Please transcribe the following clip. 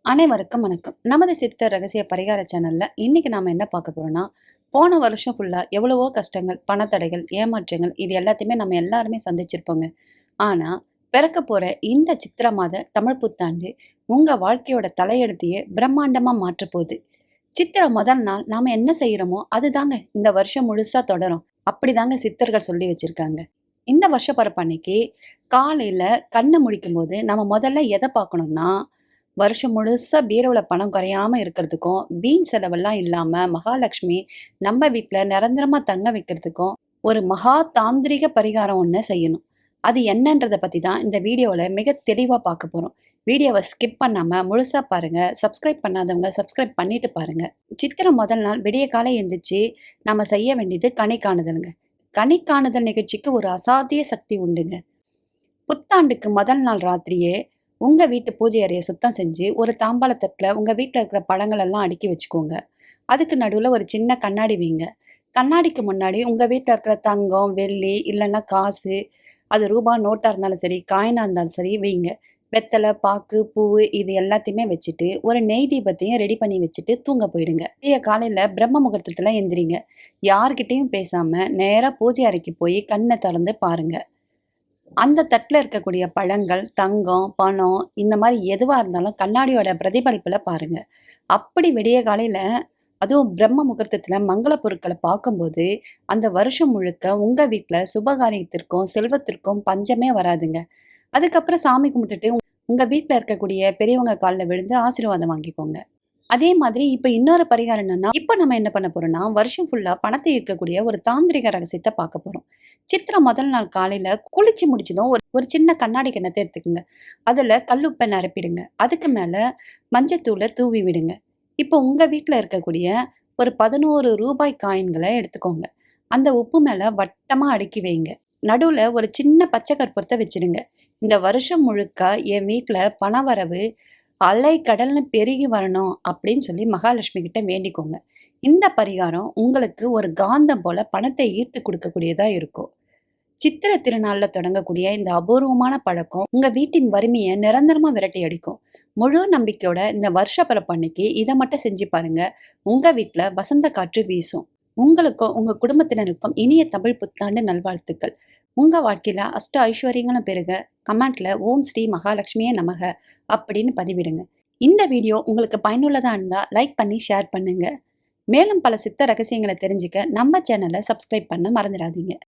அனைவருக்கும் வணக்கம். நமது சித்தர் ரகசிய பரிகார சேனல்ல இன்னைக்கு நாம என்ன பார்க்க போறோம்னா, போன வருஷம் ஃபுல்லா எவ்வளவோ கஷ்டங்கள், பணத்தடைகள், ஏமாற்றங்கள் இது எல்லாத்தையுமே நம்ம எல்லாருமே சந்திச்சிருப்போங்க. ஆனா, பிறக்க போற இந்த சித்திரை மாத தமிழ் புத்தாண்டு உங்க வாழ்க்கையோட தலையெழுத்தையே பிரம்மாண்டமா மாற்றப் போகுது. சித்திரை முதல் நாள் நாம என்ன செய்யறோமோ அதுதாங்க இந்த வருஷம் முழுசா தொடரும். அப்படிதாங்க சித்தர்கள் சொல்லி வச்சிருக்காங்க. இந்த வருஷ பிறப்பு அன்னைக்கு காலையில கண்ண முழிக்கும்போது நம்ம முதல்ல எதை பார்க்கணும்னா, வருஷம் முழுசா பீரோல பணம் குறையாம இருக்கிறதுக்கும், வீண் செலவெல்லாம் இல்லாம மகாலட்சுமி நம்ம வீட்ல நிரந்தரமா தங்க வைக்கிறதுக்கும் ஒரு மகா தாந்திரிக பரிகாரம் ஒண்ணு செய்யணும். அது என்னன்றத பத்தி தான் இந்த வீடியோல மிக தெளிவா பார்க்க போறோம். வீடியோவை ஸ்கிப் பண்ணாம முழுசா பாருங்க. சப்ஸ்கிரைப் பண்ணாதவங்க சப்ஸ்கிரைப் பண்ணிட்டு பாருங்க. சித்திரை முதல் நாள் விடிய காலை எந்திரிச்சு நம்ம செய்ய வேண்டியது கனி காணுதலுங்க. கனி காணுதல் நிகழ்ச்சிக்கு ஒரு அசாத்திய சக்தி உண்டுங்க. புத்தாண்டுக்கு முதல் நாள் ராத்திரியே உங்க வீட்டு பூஜை அறையை சுத்தம் செஞ்சு ஒரு தாம்பாள தட்டுல உங்க வீட்டில் இருக்கிற பழங்கள் எல்லாம் அடுக்கி வச்சுக்கோங்க. அதுக்கு நடுவுல ஒரு சின்ன கண்ணாடி வைங்க. கண்ணாடிக்கு முன்னாடி உங்க வீட்டில் இருக்கிற தங்கம், வெள்ளி இல்லைன்னா காசு, அது ரூபா நோட்டா இருந்தாலும் சரி, காயினா இருந்தாலும் சரி வைங்க. வெத்தலை, பாக்கு, பூவு இது எல்லாத்தையுமே வச்சுட்டு ஒரு நெய் தீபத்தையும் ரெடி பண்ணி வச்சுட்டு தூங்க போயிடுங்க. விடிய காலையில பிரம்ம முகூர்த்தத்துல எந்திரிங்க. யார்கிட்டயும் பேசாம நேரா பூஜை அறைக்கு போய் கண்ணை திறந்து பாருங்க. அந்த தட்டுல இருக்கக்கூடிய பழங்கள், தங்கம், பணம் இந்த மாரி எதுவா இருந்தாலும் கண்ணாடியோட பிரதிபலிப்புல பாருங்க. அப்படி விடிய காலையில அதுவும் பிரம்ம முகூர்த்தத்துல மங்கள பொருட்கள பார்க்கும்போது, அந்த வருஷம் முழுக்க உங்க வீட்ல சுபகாரியத்திற்கும், செல்வத்திற்கும் பஞ்சமே வராதுங்க. அதுக்கப்புறம் சாமி கும்பிட்டுட்டு உங்க வீட்ல இருக்கக்கூடிய பெரியவங்க கால்ல விழுந்து ஆசீர்வாதம் வாங்கிக்கோங்க. அதே மாதிரி இப்ப இன்னொரு பரிகாரம் என்னன்னா, இப்ப நம்ம என்ன பண்ண போறோம்னா, வருஷம் ஃபுல்லா பணத்தை ஈர்க்கக்கூடிய ஒரு தாந்திரிக ரகசியத்த பார்க்க போறோம். சித்திரை முதல் நாள் காலையில குளிச்சு முடிச்சதும் ஒரு ஒரு சின்ன கண்ணாடி கிண்ணத்த எடுத்துக்கங்க. அதுல கல்லுப்ப நிரப்பிடுங்க. அதுக்கு மேல மஞ்சத்தூள தூவி விடுங்க. இப்போ உங்க வீட்ல இருக்கக்கூடிய ஒரு ரூ. 11 காயின்கள எடுத்துக்கோங்க. அந்த உப்பு மேல வட்டமா அடுக்கி வைங்க. நடுவுல ஒரு சின்ன பச்சை கற்பூரத்த வச்சிடுங்க. இந்த வருஷம் முழுக்க என் வீட்ல பணவரவு அலை கடல்னு பெருகி வரணும் அப்படின்னு சொல்லி மகாலட்சுமி கிட்ட வேண்டிக்கோங்க. இந்த பரிகாரம் உங்களுக்கு ஒரு காந்தம் போல பணத்தை ஈர்த்து கொடுக்கக்கூடியதா இருக்கும். சித்திரை திருநாள்ல தொடங்கக்கூடிய இந்த அபூர்வமான பழக்கம் உங்க வீட்டின் வறுமையை நிரந்தரமா விரட்டி அடிக்கும். முழு நம்பிக்கையோட இந்த வருஷ பிறப்பு அன்னைக்கு இதை மட்டும் செஞ்சு பாருங்க. உங்க வீட்டுல வசந்த காற்று வீசும். உங்களுக்கும் உங்க குடும்பத்தினருக்கும் இனிய தமிழ் புத்தாண்டு நல்வாழ்த்துக்கள். உங்க வாழ்க்கையில அஷ்ட ஐஸ்வர்யங்களும் பெருக. கமெண்ட்ல ஓம் ஸ்ரீ மகாலட்சுமியே நமக அப்படின்னு பதிவிடுங்க. இந்த வீடியோ உங்களுக்கு பயனுள்ளதா இருந்தா லைக் பண்ணி ஷேர் பண்ணுங்க. மேலும் பல சித்த ரகசியங்களை தெரிஞ்சுக்க நம்ம சேனலை சப்ஸ்கிரைப் பண்ண மறந்துடாதீங்க.